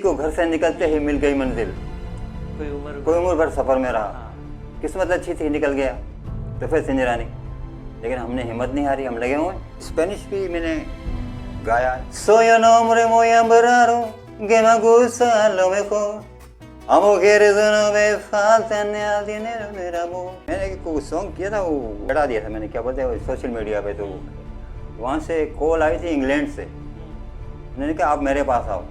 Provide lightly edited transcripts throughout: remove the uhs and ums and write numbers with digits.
को घर से निकलते ही मिल गई मंजिल, कोई उम्र भर सफर में रहा, किस्मत अच्छी थी निकल गया तो फिर सिंजरानी। लेकिन हमने हिम्मत नहीं हारी, हम लगे हुए। स्पेनिश भी मैंने गाया, Soy un hombre muy hambriento que me gusta lo mejor, a mujeres no me falta ni el dinero ni el amor। मैंने कोई सॉन्ग किया था, वो बढ़ा दिया था मैंने, क्या बोलते हैं सोशल मीडिया पे। तो वहाँ से कॉल आई थी इंग्लैंड से, उन्होंने कहा आप मेरे पास आओ।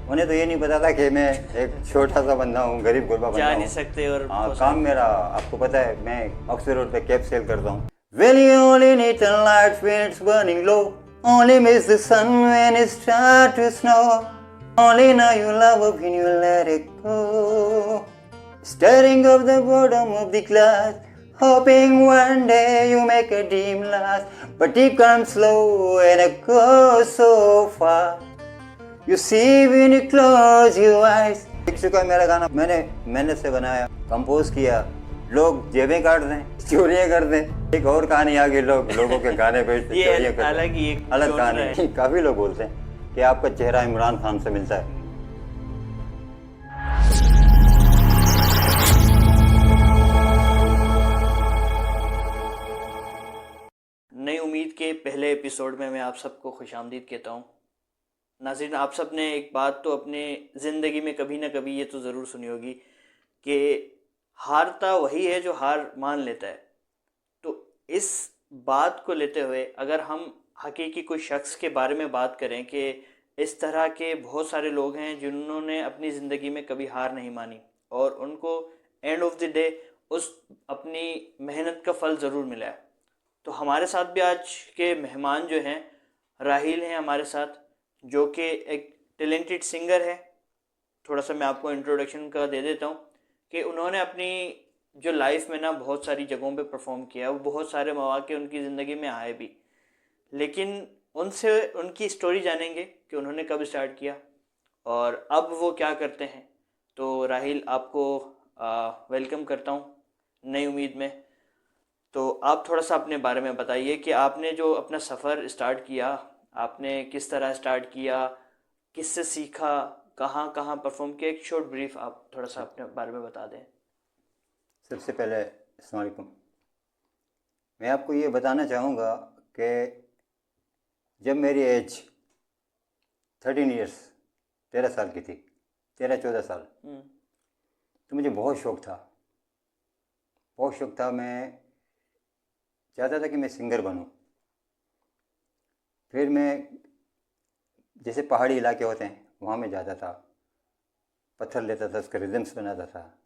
उन्हें तो ये नहीं पता था कि मैं एक छोटा सा बंदा हूँ, गरीब गुरबा बंदा हूँ, जा नहीं सकते। और हाँ, काम मेरा आपको पता है, मैं ऑक्सफोर्ड रोड पे कैब सेल करता हूँ। Well, you only need the light when it's burning low, only miss the sun when it starts to snow, only know you love it when you let it go, staring of the bottom of the glass, hoping one day you make a dream last, but it comes slow and it goes so far, you see when you close your eyes। लिख चुका मेरा गाना, मैंने मेहनत से बनाया, compose किया, लोग जेबें काट दें, चोरियां कर दें। एक और कहानी आ गई, लोगों के गाने बेचते चोरियां कर दें, अलग कहानी। काफी लोग बोलते हैं कि आपका चेहरा इमरान खान से मिलता है। नई उम्मीद के पहले एपिसोड में मैं आप सबको खुशामदीद कहता हूँ। नाज़रीन, आप सब ने एक बात तो अपने ज़िंदगी में कभी ना कभी ये तो ज़रूर सुनी होगी कि हारता वही है जो हार मान लेता है। तो इस बात को लेते हुए अगर हम हकीकी कोई शख्स के बारे में बात करें कि इस तरह के बहुत सारे लोग हैं जिन्होंने अपनी ज़िंदगी में कभी हार नहीं मानी और उनको एंड ऑफ द डे उस अपनी मेहनत का फल ज़रूर मिला है। तो हमारे साथ भी आज के मेहमान जो हैं, राहिल हैं हमारे साथ, जो कि एक टैलेंटेड सिंगर है। थोड़ा सा मैं आपको इंट्रोडक्शन का दे देता हूँ कि उन्होंने अपनी जो लाइफ में ना बहुत सारी जगहों पे परफॉर्म किया, वो बहुत सारे मौके उनकी ज़िंदगी में आए भी, लेकिन उनसे उनकी स्टोरी जानेंगे कि उन्होंने कब स्टार्ट किया और अब वो क्या करते हैं। तो राहिल, आपको वेलकम करता हूँ नई उम्मीद में। तो आप थोड़ा सा अपने बारे में बताइए कि आपने जो अपना सफ़र स्टार्ट किया, आपने किस तरह स्टार्ट किया, किससे सीखा, कहाँ कहाँ परफॉर्म किया, एक शॉर्ट ब्रीफ आप थोड़ा सा अपने बारे में बता दें। सबसे पहले अस्सलाम वालेकुम। मैं आपको ये बताना चाहूँगा कि जब मेरी एज 13 ईयर्स 13 साल की थी, 13-14 साल, तो मुझे बहुत शौक़ था। मैं चाहता था कि मैं सिंगर बनूं। फिर मैं जैसे पहाड़ी इलाके होते हैं वहाँ में जाता था, पत्थर लेता था, उसका रिदम्स बनाता था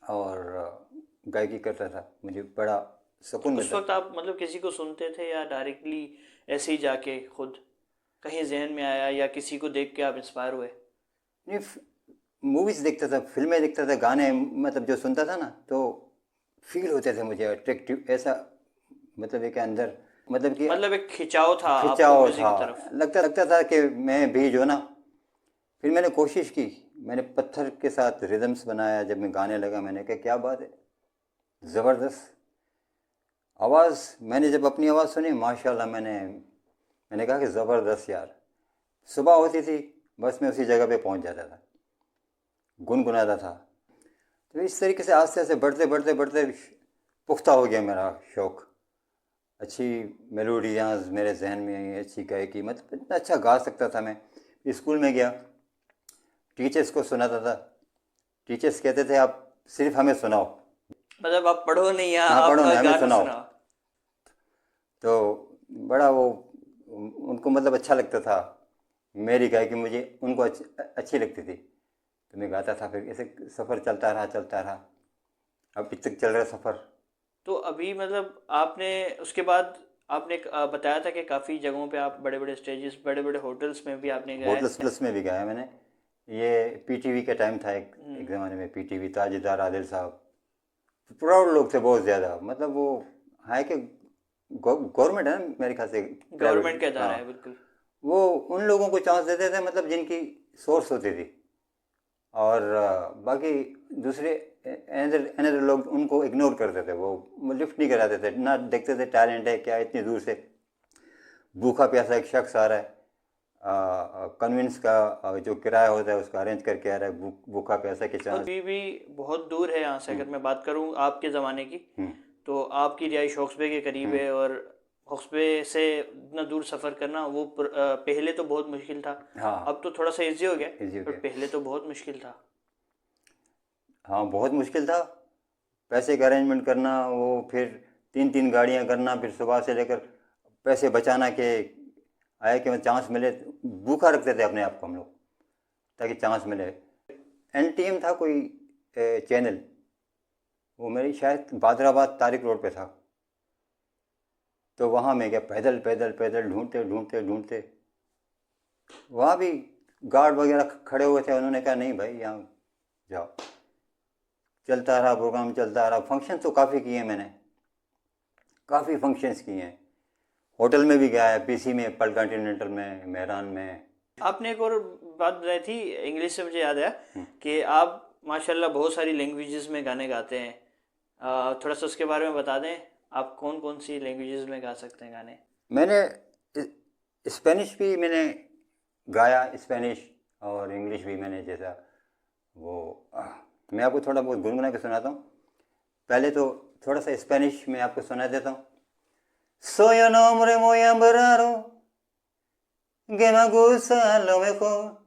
और गायकी करता था। मुझे बड़ा सुकून मिलता। उस वक्त आप मतलब किसी को सुनते थे या डायरेक्टली ऐसे ही जाके खुद कहीं जहन में आया या किसी को देख के आप इंस्पायर हुए? नहीं, मूवीज़ देखता था, फिल्में देखता था, गाने मतलब जो सुनता था ना तो फील होते थे मुझे अट्रैक्टिव, ऐसा मतलब एक अंदर मतलब एक खिंचाव था तरफ। लगता था कि मैं भी जो ना। फिर मैंने कोशिश की, मैंने पत्थर के साथ रिदम्स बनाया। जब मैं गाने लगा मैंने कहा क्या बात है, ज़बरदस्त आवाज़। मैंने जब अपनी आवाज़ सुनी माशाल्लाह, मैंने कहा कि ज़बरदस्त यार। सुबह होती थी बस मैं उसी जगह पे पहुंच जाता था, गुनगुनाता था। तो इस तरीके से आस्ते आस्ते बढ़ते पुख्ता हो गया मेरा शौक़। अच्छी मेलोडियाँ मेरे जहन में आई, अच्छी गायकी, मतलब इतना अच्छा गा सकता था मैं। स्कूल में गया, टीचर्स को सुनाता था। टीचर्स कहते थे आप सिर्फ हमें सुनाओ, मतलब आप पढ़ो नहीं, हाँ पढ़ो नहीं, हमें सुनाओ। तो बड़ा वो उनको मतलब अच्छा लगता था मेरी गायकी, मुझे उनको अच्छी लगती थी। तो मैं गाता था। फिर ऐसे सफ़र चलता रहा। अब तक चल रहा सफ़र। तो अभी मतलब आपने उसके बाद आपने बताया था कि काफ़ी जगहों पे आप बड़े बड़े स्टेजेस, बड़े बड़े होटल्स में भी आपने गाया। होटल्स में भी गाया मैंने। ये पीटीवी का टाइम था एक ज़माने में। पीटीवी, ताजदार आदिल साहब, प्राउड लोग थे बहुत ज़्यादा। मतलब वो है कि गवर्नमेंट है ना मेरे ख्याल से, गवर्नमेंट का इदारा है बिल्कुल। वो उन लोगों को चांस देते थे मतलब जिनकी सोर्स होती थी, और बाकी दूसरे अनदर लोग उनको इग्नोर करते थे। वो लिफ्ट नहीं कराते थे ना, देखते थे टैलेंट है क्या, इतनी दूर से भूखा प्यासा एक शख्स आ रहा है, कन्वेंस का जो किराया होता है उसका अरेंज करके आ रहा है, बुक का पैसा के चांस। अभी भी बहुत दूर है यहाँ से। अगर मैं बात करूँ आपके ज़माने की, तो आपकी रिहाइश हॉक्सबे के करीब है, और हॉक्सबे से इतना दूर सफ़र करना वो पहले तो बहुत मुश्किल था। हाँ, अब तो थोड़ा सा इजी हो गया, इजी हो पर गया। पहले तो बहुत मुश्किल था। हाँ, बहुत मुश्किल था पैसे का अरेंजमेंट करना, वो फिर 3 गाड़ियाँ करना, फिर सुबह से लेकर पैसे बचाना के आए कि चांस मिले, भूखा रखते थे अपने आप को हम लोग ताकि चांस मिले। एनटीएम था कोई चैनल, वो मेरी शायद बादराबाद तारिक रोड पे था, तो वहाँ मैं गया पैदल पैदल पैदल ढूंढते ढूंढते ढूंढते। वहाँ भी गार्ड वगैरह खड़े हुए थे, उन्होंने कहा नहीं भाई यहाँ जाओ। चलता रहा, प्रोग्राम चलता रहा। फंक्शन तो काफ़ी किए मैंने, काफ़ी फंक्शंस किए हैं। होटल में भी गया है, पीसी में, पल कॉन्टिनेंटल में, मेहरान में। आपने एक और बात बताई थी इंग्लिश से, मुझे याद आया कि आप माशाल्लाह बहुत सारी लैंग्वेजेस में गाने गाते हैं। थोड़ा सा उसके बारे में बता दें, आप कौन कौन सी लैंग्वेजेस में गा सकते हैं गाने? मैंने स्पेनिश भी मैंने गाया, स्पेनिश और इंग्लिश भी मैंने, जैसा वो मैं आपको थोड़ा बहुत गुनगुना के सुनाता हूँ। पहले तो थोड़ा सा स्पेनिश में आपको सुना देता हूँ। Soy un hombre muy hambriado que me gusta lo mejor.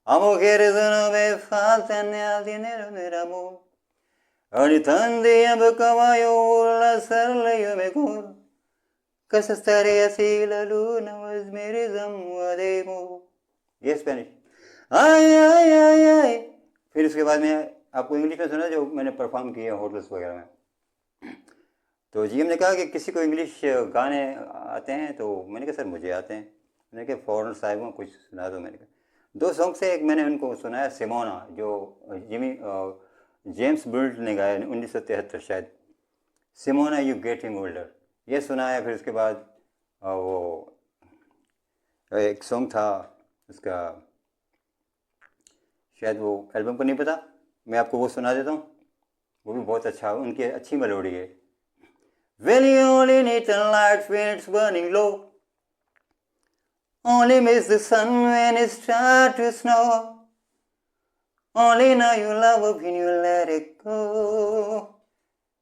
A mujeres no me faltan ni el dinero ni el amor. Ahorita tiempo caballo a hacerle yo mejor. Que se estaría si la luna es मेरे जम de amor. ये Spanish. ay ay ay ay। फिर उसके बाद में आपको English में सुना जो मैंने परफॉर्म किए होटल्स वगैरह में। तो जीएम ने कहा कि किसी को इंग्लिश गाने आते हैं, तो मैंने कहा सर मुझे आते हैं। मैंने कहा फॉरेन साहिब को कुछ सुना दो। मैंने कहा 2 सॉन्ग से एक मैंने उनको सुनाया, सिमोना, जो जेम्स ब्लूंट ने गाया 1973 शायद, सिमोना यू गेटिंग ओल्डर, ये सुनाया। फिर उसके बाद वो एक सॉन्ग था उसका, शायद वो एल्बम को नहीं पता, मैं आपको वो सुना देता हूँ। वो भी बहुत अच्छा, उनकी अच्छी मेलोडी है। Well, you only need the light when it's burning low. Only miss the sun when it starts to snow. Only know you love it when you let it go.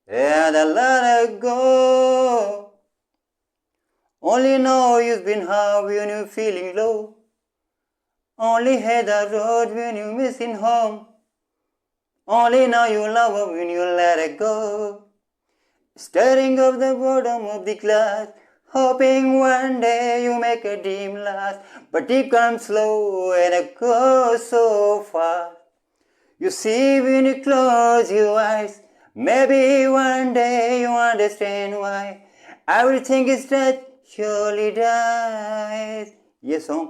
Yeah, let it go. Only know you've been high when you're feeling low. Only hate the road when you're missing home. Only know you love it when you let it go. Staring up the bottom of the glass, hoping one day you make a dream last. But it comes slow and it goes so fast. You see when you close your eyes, maybe one day you understand why everything is that surely dies. ये song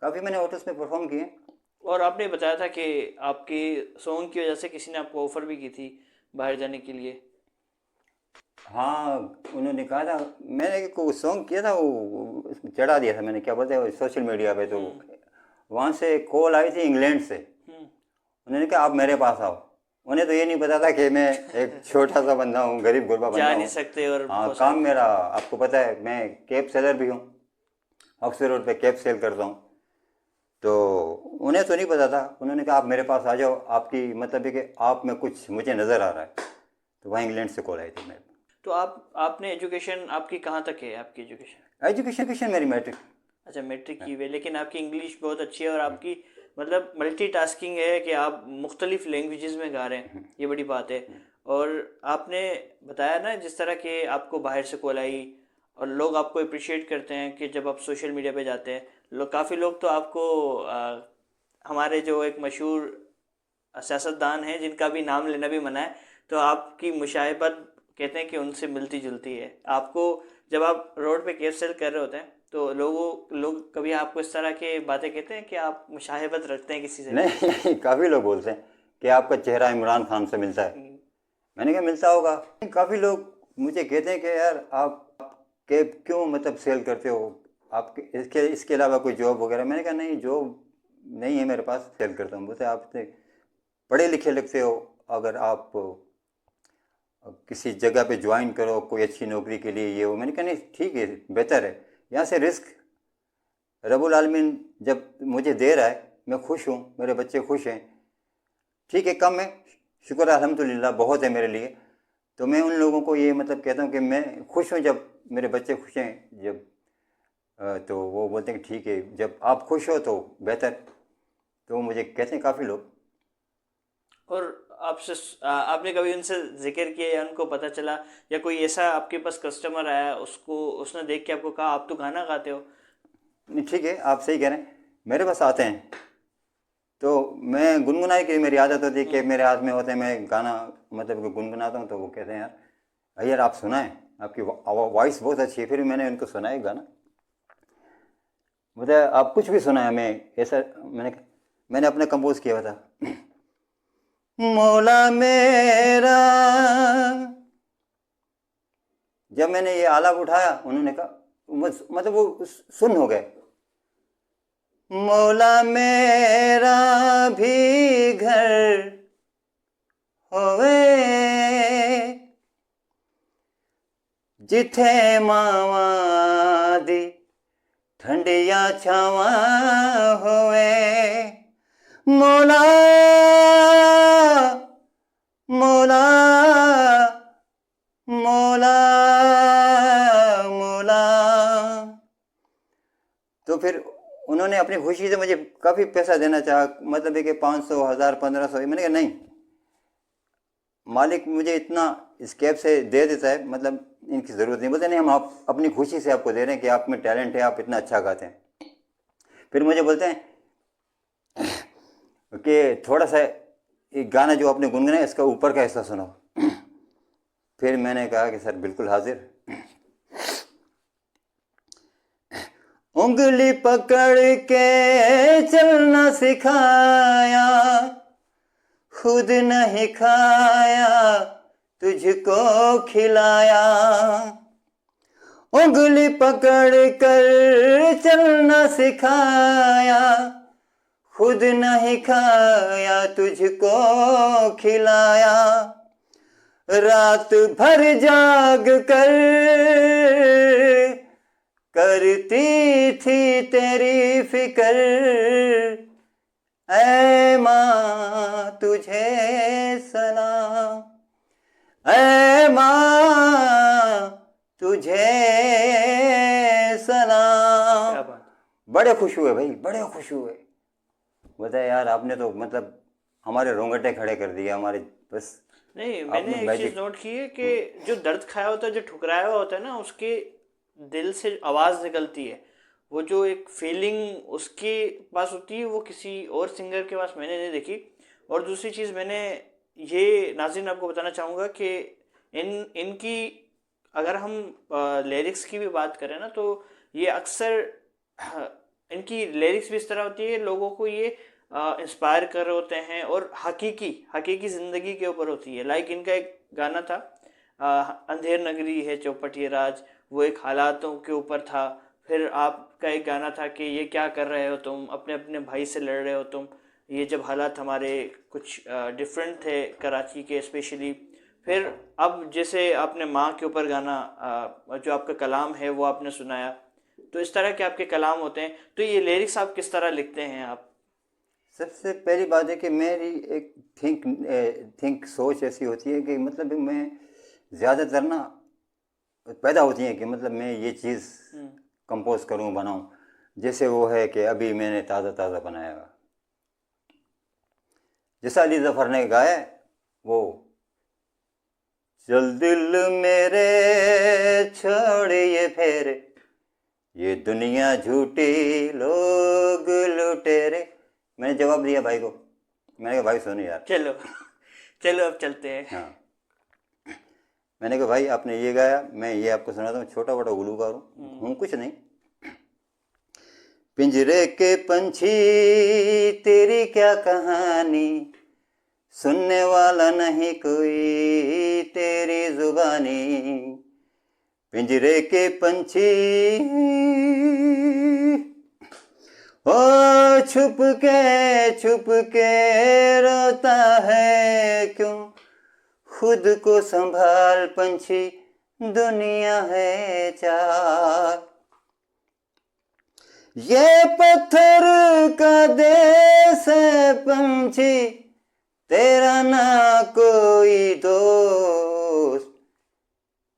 काफ़ी मैंने hotels में perform किए। और आपने बताया था कि आपके सॉन्ग की वजह से किसी ने आपको ऑफ़र भी की थी बाहर जाने के लिए। हाँ, उन्होंने कहा था, मैंने को सॉन्ग किया था, वो चढ़ा दिया था मैंने, क्या बोलते हैं, सोशल मीडिया पे। तो वहाँ से कॉल आई थी इंग्लैंड से, उन्होंने कहा आप मेरे पास आओ। उन्हें तो ये नहीं पता था कि मैं एक छोटा सा बंदा हूँ, गरीब गुरबा बंदा हूँ, जा नहीं सकते। और हाँ, काम मेरा आपको पता है, मैं कैब सेलर भी हूँ, ऑक्सफोर्ड रोड पे कैब सेल करता हूँ। तो उन्हें तो नहीं पता था। उन्होंने कहा आप मेरे पास आ जाओ, आपकी मतलब है कि आप में कुछ मुझे नज़र आ रहा है। तो वहाँ इंग्लैंड से कॉल आई थी मेरे। तो आपने एजुकेशन आपकी कहाँ तक है? आपकी एजुकेशन मेरी मैट्रिक। अच्छा, मैट्रिक की हुई, लेकिन आपकी इंग्लिश बहुत अच्छी है और आपकी मतलब मल्टीटास्किंग है कि आप मुख्तलिफ लैंग्वेजेस में गा रहे हैं, ये बड़ी बात है। और आपने बताया ना जिस तरह के आपको बाहर से कॉल आई और लोग आपको अप्रिशिएट करते हैं कि जब आप सोशल मीडिया पे जाते हैं, काफ़ी लोग तो आपको हमारे जो एक मशहूर सियासतदान हैं जिनका भी नाम लेना भी मना है, तो आपकी मुशाहिबत कहते हैं कि उनसे मिलती जुलती है। आपको जब आप रोड पे कैब सेल कर रहे होते हैं तो लोग कभी आपको इस तरह के बातें कहते हैं कि आप मुशाहिबत रखते हैं किसी से? नहीं, काफ़ी लोग बोलते हैं कि आपका चेहरा इमरान खान से मिलता है। मैंने कहा मिलता होगा। काफ़ी लोग मुझे कहते हैं कि यार आप कैब क्यों मतलब सेल करते हो, आप इसके अलावा कोई जॉब वगैरह? मैंने कहा नहीं, जॉब नहीं है मेरे पास, सेल करता हूँ। बोलते आप पढ़े लिखे लगते हो, अगर आप किसी जगह पे ज्वाइन करो कोई अच्छी नौकरी के लिए, ये वो। मैंने कहा नहीं ठीक है, बेहतर है, यहाँ से रब्बुल आलमीन जब मुझे दे रहा है, मैं खुश हूँ, मेरे बच्चे खुश हैं, ठीक है, कम है, शुक्र अल्हम्दुलिल्लाह, बहुत है मेरे लिए। तो मैं उन लोगों को ये मतलब कहता हूँ कि मैं खुश हूँ जब मेरे बच्चे खुश हैं, जब तो वो बोलते हैं कि ठीक है, जब आप खुश हो तो बेहतर। तो मुझे कहते हैं काफ़ी लोग। और आपसे आपने कभी उनसे जिक्र किया या उनको पता चला, या कोई ऐसा आपके पास कस्टमर आया, उसने देख के आपको कहा आप तो गाना गाते हो? नहीं, ठीक है, आप सही कह रहे हैं, मेरे पास आते हैं तो मैं गुनगुनाने की मेरी आदत होती है कि मेरे हाथ में होते हैं, मैं गाना मतलब कि गुनगुनाता हूँ, तो वो कहते हैं यार भाई यार आप सुनाएं, आपकी वॉइस बहुत अच्छी है। फिर मैंने उनको सुनाया गाना, बताया आप कुछ भी सुनाया, मैं ऐसा मैंने अपने कंपोज किया था। मौला मेरा, जब मैंने ये आलाप उठाया उन्होंने कहा मतलब वो सुन हो गए, मौला मेरा भी घर होवे जिथे मावा दी ठंडिया छावा होवे, मौला मौला मौला मौला। तो फिर उन्होंने अपनी खुशी से मुझे काफ़ी पैसा देना चाहा, मतलब है कि 500, 1000, 1500। मैंने कहा नहीं, मालिक मुझे इतना इस कैब से दे देता है, मतलब इनकी ज़रूरत नहीं। बोलते नहीं, हम आप अपनी खुशी से आपको दे रहे हैं कि आप में टैलेंट है, आप इतना अच्छा गाते हैं। फिर मुझे बोलते हैं कि थोड़ा सा एक गाना जो आपने गुनगुनाया इसका ऊपर का हिस्सा सुनाओ। फिर मैंने कहा कि सर बिल्कुल हाजिर। उंगली पकड़ के चलना सिखाया, खुद नहीं खाया तुझको खिलाया, उंगली पकड़ कर चलना सिखाया, खुद नहीं खाया तुझको खिलाया, रात भर जाग कर करती थी तेरी फिक्र, ऐ माँ तुझे सलाम, ऐ माँ तुझे सलाम। क्या बात। बड़े खुश हुए भाई, बड़े खुश हुए। बताया यार आपने तो मतलब हमारे रोंगटे खड़े कर दिए, हमारे बस। नहीं, मैंने एक चीज़ नोट की है कि जो दर्द खाया होता है, जो ठुकराया हुआ होता है ना, उसके दिल से आवाज़ निकलती है, वो जो एक फीलिंग उसके पास होती है, वो किसी और सिंगर के पास मैंने नहीं देखी। और दूसरी चीज़ मैंने ये नाज़रीन आपको बताना चाहूँगा कि इनकी अगर हम लिरिक्स की भी बात करें ना, तो ये अक्सर इनकी लिरिक्स भी इस तरह होती है, लोगों को ये इंस्पायर कर रहे होते हैं, और हकीकी ज़िंदगी के ऊपर होती है। लाइक इनका एक गाना था, अंधेर नगरी है चौपट ये राज, वो एक हालातों के ऊपर था। फिर आपका एक गाना था कि ये क्या कर रहे हो तुम, अपने अपने भाई से लड़ रहे हो तुम, ये जब हालात हमारे कुछ डिफरेंट थे कराची के स्पेशली। फिर अब जैसे आपने माँ के ऊपर गाना, जो आपका कलाम है वो आपने सुनाया, तो इस तरह के आपके कलाम होते हैं। तो ये लिरिक्स आप किस तरह लिखते हैं आप? सबसे पहली बात है कि मेरी एक सोच ऐसी होती है कि मतलब मैं ज़्यादातर ना पैदा होती है कि मतलब मैं ये चीज़ कंपोज करूं, बनाऊं। जैसे वो है कि अभी मैंने ताज़ा ताज़ा बनाया, जैसा अली ज़फ़र ने गाया वो, चल दिल मेरे छोड़ ये फेरे, ये दुनिया झूठी लोग लुटेरे। मैंने जवाब दिया भाई को, मैंने कहा भाई सुनो यार। चलो चलो अब चलते हैं। हाँ, मैंने कहा भाई आपने ये गाया, मैं ये आपको सुनाता हूँ, छोटा बड़ा गुलूकार हूँ कुछ नहीं। पिंजरे के पंछी तेरी क्या कहानी, सुनने वाला नहीं कोई तेरी जुबानी, पिंजरे के पंछी ओ छुप के रोता है क्यों, खुद को संभाल पंछी दुनिया है चार, ये पत्थर का देश है पंछी, तेरा ना कोई दोस्त।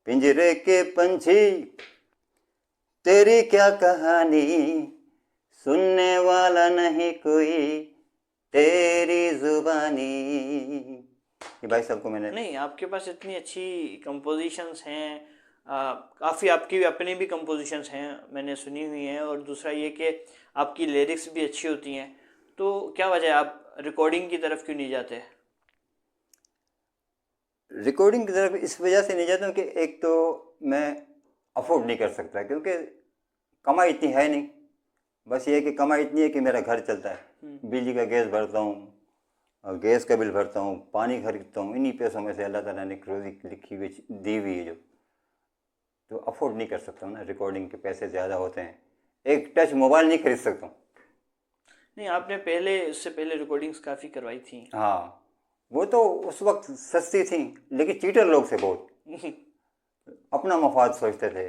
पिंजरे के पंछी तेरी क्या कहानी, सुनने वाला नहीं कोई तेरी जुबानी। ये भाई साहब को मैंने नहीं, आपके पास इतनी अच्छी कंपोजिशंस हैं, काफ़ी आपकी अपनी भी कंपोजिशंस हैं, मैंने सुनी हुई हैं। और दूसरा ये कि आपकी लिरिक्स भी अच्छी होती हैं। तो क्या वजह है आप रिकॉर्डिंग की तरफ क्यों नहीं जाते? रिकॉर्डिंग की तरफ इस वजह से नहीं जाता हूँ कि एक तो मैं अफोर्ड नहीं कर सकता, क्योंकि कमाई इतनी है नहीं। बस ये है कि कमाई इतनी है कि मेरा घर चलता है, बिजली का गैस भरता हूँ और गैस का बिल भरता हूँ, पानी खरीदता हूँ। इन्हीं पैसों में से अल्लाह ताला ने रोज़ी लिखी हुई दी हुई है जो, तो अफोर्ड नहीं कर सकता हूँ ना। रिकॉर्डिंग के पैसे ज़्यादा होते हैं, एक टच मोबाइल नहीं खरीद सकता हूँ। नहीं, आपने पहले इससे पहले रिकॉर्डिंग्स काफ़ी करवाई थी। हाँ, वो तो उस वक्त सस्ती थी, लेकिन चीटर लोग थे बहुत, अपना मफाद सोचते थे,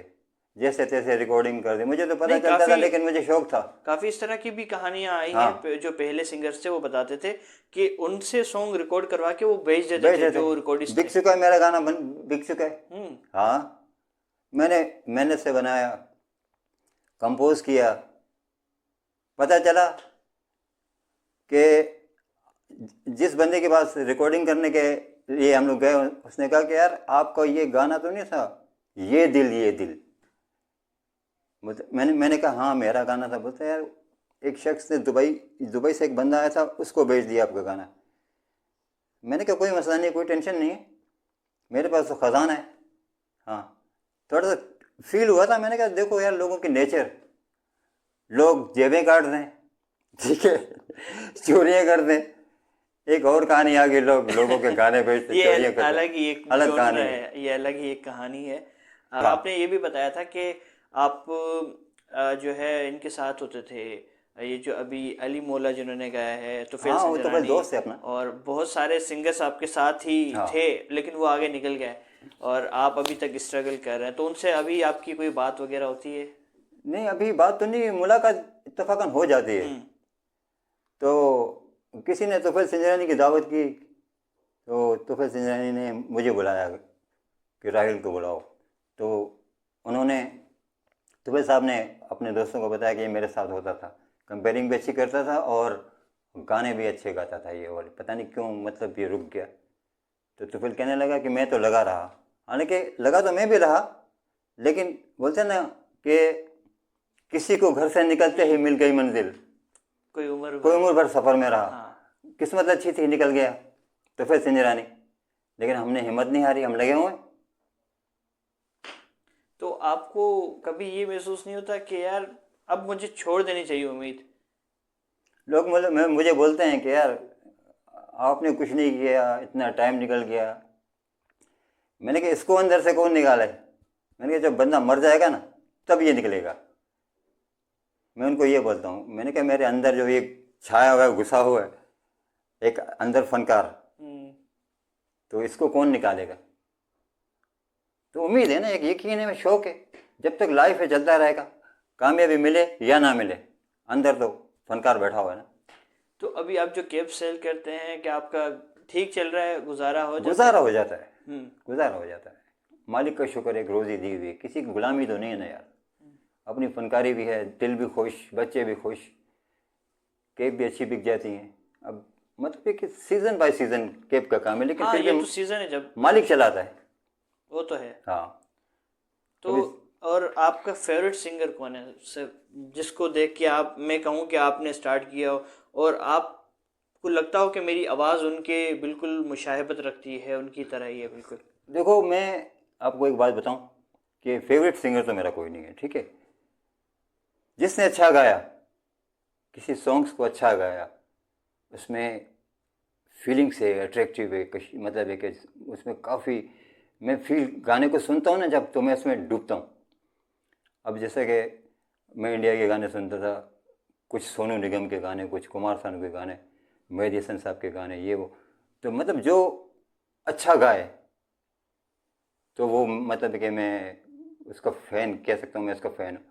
जैसे तैसे रिकॉर्डिंग कर दी। मुझे तो पता नहीं, चलता था, लेकिन मुझे शौक था। काफ़ी इस तरह की भी कहानियां आई हाँ। हैं। जो पहले सिंगर्स थे वो बताते थे कि उनसे सॉन्ग रिकॉर्ड करवा के वो भेज देते थे जो रिकॉर्डिस्ट बिक थे। चुका है मेरा गाना, बिक चुका है। हाँ, मैंने से बनाया, कंपोज किया। पता चला कि जिस बंदे के पास रिकॉर्डिंग करने के लिए हम लोग गए, उसने कहा कि यार आपका ये गाना तो नहीं था, ये दिल ये दिल। मैंने कहा हाँ मेरा गाना था। बोलता यार एक शख्स ने दुबई से एक बंदा आया था, उसको भेज दिया आपका गाना। मैंने कहा कोई मसला नहीं, कोई टेंशन नहीं है, मेरे पास तो ख़जाना है। हाँ, थोड़ा सा फील हुआ था। मैंने कहा देखो यार, लोगों की नेचर, लोग जेबें काट दें, ठीक है, चोरियाँ कर दें। एक और कहानी आ गई, लोगों के गाने बेचते, ये चोरियाँ करते, अलग ही एक अलग genre कहानी है, ये अलग ही एक कहानी है। हाँ। आपने ये भी बताया था कि आप जो है इनके साथ होते थे, ये जो अभी अली मौला जिन्होंने गाया है, तुफैल हाँ, वो तो बस संजरानी, दोस्त है अपना। और बहुत सारे सिंगर्स आपके साथ ही हाँ। थे, लेकिन वो आगे निकल गए और आप अभी तक स्ट्रगल कर रहे हैं। तो उनसे अभी आपकी कोई बात वगैरह होती है? नहीं, अभी बात तो नहीं, मुलाकात इत्तफाकन हो जाती है। तो किसी ने तुफैल संजरानी की दावत की, तो तुफैल संजरानी ने मुझे बुलाया कि राहिल को बुलाओ। तो उन्होंने, तुफैल साहब ने अपने दोस्तों को बताया कि ये मेरे साथ होता था, कंपेयरिंग भी अच्छी करता था और गाने भी अच्छे गाता था ये वाले। पता नहीं क्यों, मतलब ये रुक गया। तो तुफैल कहने लगा कि मैं तो लगा रहा, हालांकि लगा तो मैं भी रहा, लेकिन बोलते ना कि किसी को घर से निकलते ही मिल गई मंजिल, कोई कोई उम्र भर सफ़र में रहा। हाँ। किस्मत अच्छी थी, निकल गया तुफैल संजरानी, लेकिन हमने हिम्मत नहीं हारी, हम लगे हुए। तो आपको कभी ये महसूस नहीं होता कि यार अब मुझे छोड़ देनी चाहिए उम्मीद? लोग मुझे बोलते हैं कि यार आपने कुछ नहीं किया, इतना टाइम निकल गया। मैंने कहा इसको अंदर से कौन निकाले? मैंने कहा जब बंदा मर जाएगा ना, तब ये निकलेगा। मैं उनको ये बोलता हूँ, मैंने कहा मेरे अंदर जो एक छाया हुआ है, घुसा हुआ है एक अंदर फनकार, तो इसको कौन निकालेगा? तो उम्मीद है ना, एक यकीन है, शौक है। जब तक लाइफ है चलता रहेगा, कामयाबी मिले या ना मिले, अंदर तो फनकार बैठा हुआ है ना। तो अभी आप जो कैब सेल करते हैं, क्या आपका ठीक चल रहा है? गुजारा हो जाता है? गुजारा हो जाता है, गुजारा हो जाता है। मालिक का शुक्र, एक रोज़ी दी हुई है, किसी की गुलामी तो नहीं है ना यार। अपनी फनकारी भी है, दिल भी खुश, बच्चे भी खुश, कैब भी अच्छी बिक जाती हैं। अब मतलब कि सीज़न बाय सीज़न कैब का काम है, लेकिन हाँ, फिर ये भी तो सीज़न है जब मालिक चलाता है। वो तो है। हाँ। तो और आपका फेवरेट सिंगर कौन है जिसको देख के आप, मैं कहूँ कि आपने स्टार्ट किया हो और आपको लगता हो कि मेरी आवाज़ उनके बिल्कुल मुशाहबत रखती है, उनकी तरह ही है बिल्कुल? देखो, मैं आपको एक बात बताऊं कि फेवरेट सिंगर तो मेरा कोई नहीं है, ठीक है। जिसने अच्छा गाया, किसी सॉन्ग्स को अच्छा गाया, उसमें फीलिंग से अट्रैक्टिव है, मतलब है कि उसमें काफ़ी मैं फील, गाने को सुनता हूँ ना जब, तो मैं उसमें डूबता हूँ। अब जैसे कि मैं इंडिया के गाने सुनता था, कुछ सोनू निगम के गाने, कुछ कुमार सानू के गाने, मेहदी हसन साहब के गाने, ये वो, तो मतलब जो अच्छा गाए तो वो मतलब कि मैं उसका फ़ैन कह सकता हूँ, मैं उसका फ़ैन हूँ।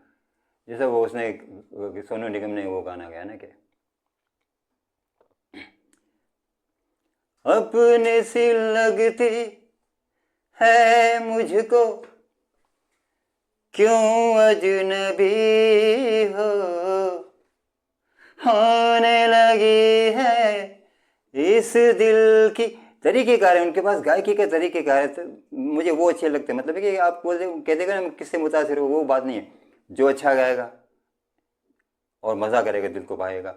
जैसे वो उसने सोनू निगम ने वो गाना गाया ना कि अपने सी लगती है मुझको क्यों अजनबी हो, होने लगी है इस दिल की। तरीक़ेकार है उनके पास, गायकी के तरीक़ेकार है, तो मुझे वो अच्छे लगते हैं। मतलब है कि आप बोलते कहते हैं ना किससे मुतासिर हो, वो बात नहीं है। जो अच्छा गाएगा और मज़ा करेगा, दिल को पाएगा,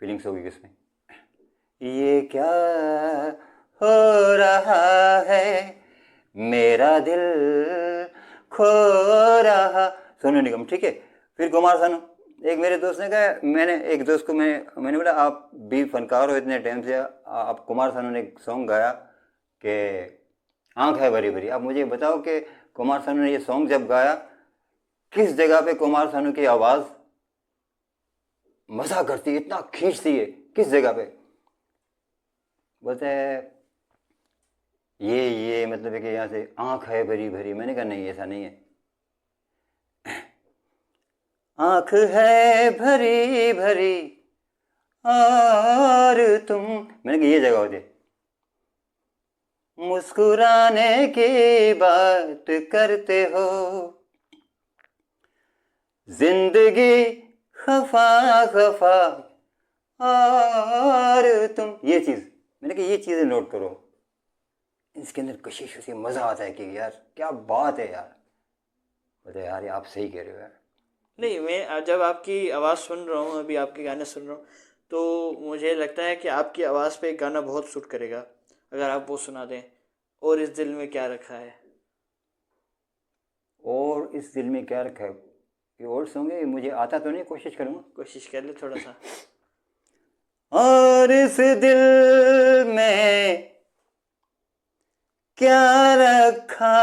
फीलिंग्स होगी किसमें। ये क्या हो रहा है, मेरा दिल खो रहा, सोनू निगम, ठीक है। फिर कुमार सानू, एक मेरे दोस्त ने कहा, मैंने एक दोस्त को मैंने बोला आप भी फनकार हो इतने टाइम से, आप कुमार सानू ने एक सॉन्ग गाया कि आँख है भरी भरी। आप मुझे बताओ कि कुमार सानू ने ये सॉन्ग जब गाया, किस जगह पे कुमार सानू की आवाज़ मज़ा करती है, इतना खींचती है, किस जगह पे? बोलते हैं ये मतलब है कि यहाँ से आँख है भरी भरी। मैंने कहा नहीं, ऐसा नहीं है। आँख है भरी भरी और तुम, मैंने कहा ये जगह होती है। मुस्कुराने की बात करते हो, जिंदगी खफा खफा और तुम, ये चीज़ मैंने कहा ये चीज़ें नोट करो, इसके अंदर कशिश से मज़ा आता है कि यार क्या बात है यार। बोले यार आप सही कह रहे हो यार। नहीं, मैं जब आपकी आवाज़ सुन रहा हूँ, अभी आपके गाने सुन रहा हूँ, तो मुझे लगता है कि आपकी आवाज़ पे एक गाना बहुत सूट करेगा, अगर आप वो सुना दें। और इस दिल में क्या रखा है। और इस दिल में क्या रखा है, ये और सॉन्ग है, मुझे आता तो नहीं, कोशिश करूँगा। कोशिश कर ले थोड़ा सा। और इस दिल में क्या रखा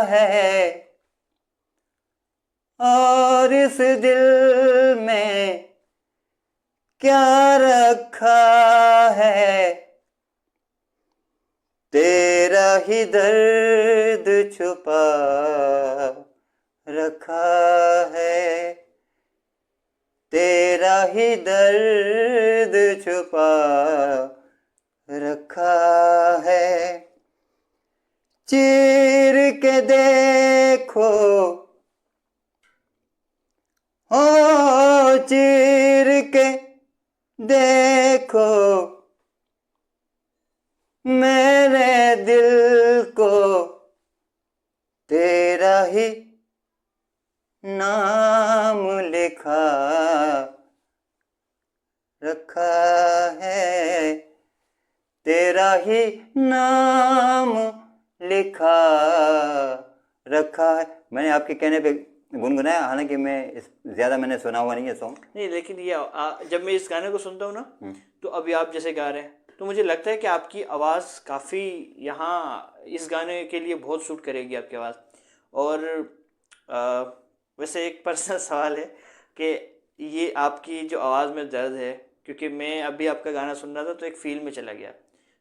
है, और इस दिल में क्या रखा है, तेरा ही दर्द छुपा रखा है, तेरा ही दर्द छुपा रखा है। चीर के देखो, ओ चीर के देखो मेरे दिल को, तेरा ही नाम लिखा रखा है, तेरा ही नाम लिखा रखा है। मैंने आपके कहने पे गुनगुनाया, हालांकि मैं ज़्यादा मैंने सुना हुआ नहीं है सॉन्ग। नहीं, लेकिन ये जब मैं इस गाने को सुनता हूँ ना, तो अभी आप जैसे गा रहे हैं, तो मुझे लगता है कि आपकी आवाज़ काफ़ी यहाँ इस गाने के लिए बहुत सूट करेगी आपकी आवाज़। और वैसे एक पर्सनल सवाल है कि ये आपकी जो आवाज़ में दर्द है, क्योंकि मैं अभी आपका गाना सुन रहा था तो एक फील में चला गया,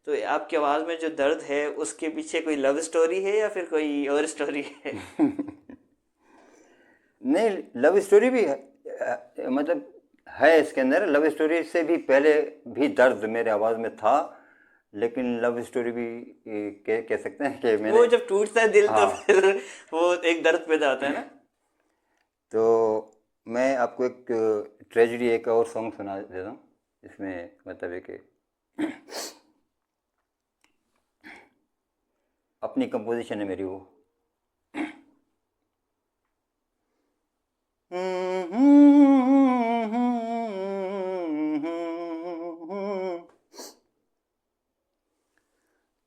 तो आपकी आवाज़ में जो दर्द है उसके पीछे कोई लव स्टोरी है या फिर कोई और स्टोरी है? नहीं, लव स्टोरी भी है, मतलब है इसके अंदर। लव स्टोरी से भी पहले भी दर्द मेरे आवाज़ में था, लेकिन लव स्टोरी भी कह सकते हैं कि मैंने, वो जब टूटता है दिल, हाँ, तो फिर वो एक दर्द पैदा होता है ना। तो मैं आपको एक ट्रेजेडी एक और सॉन्ग सुना देता हूँ, इसमें मतलब है कि अपनी कंपोजिशन है मेरी वो।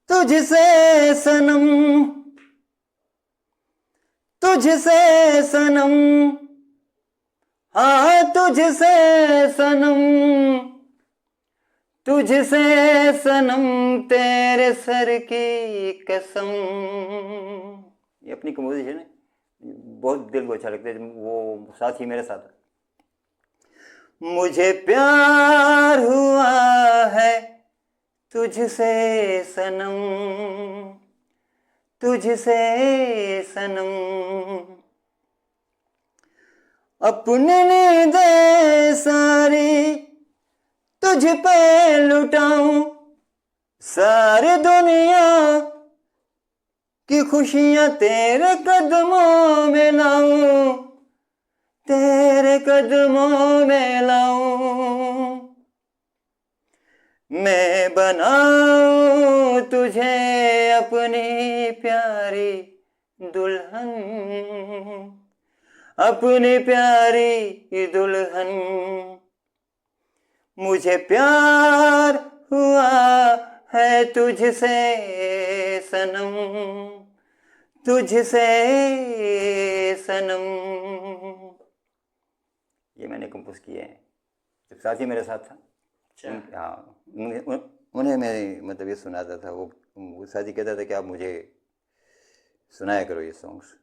तुझसे सनम, तुझसे सनम, हाँ तुझसे सनम, तुझसे सनम तेरे सर की कसम। ये अपनी कंपोजिशन है, बहुत दिल को अच्छा लगता है। वो साथ ही मेरे साथ है। मुझे प्यार हुआ है तुझसे सनम, तुझसे सनम, अपनी नींदें सारी तुझ पे लुटाऊं, सारी दुनिया की खुशियां तेरे कदमों में लाऊं, तेरे कदमों में लाऊं। मैं बनाऊं तुझे अपनी प्यारी दुल्हन, अपनी प्यारी दुल्हन। मुझे प्यार हुआ है तुझसे सनम, तुझसे सनम। ये मैंने कंपोज किए हैं जब साथी मेरे साथ था। हाँ, उन्हें मैं मतलब ये सुनाता था। वो साथी कहता था कि आप मुझे सुनाया करो ये सॉन्ग्स।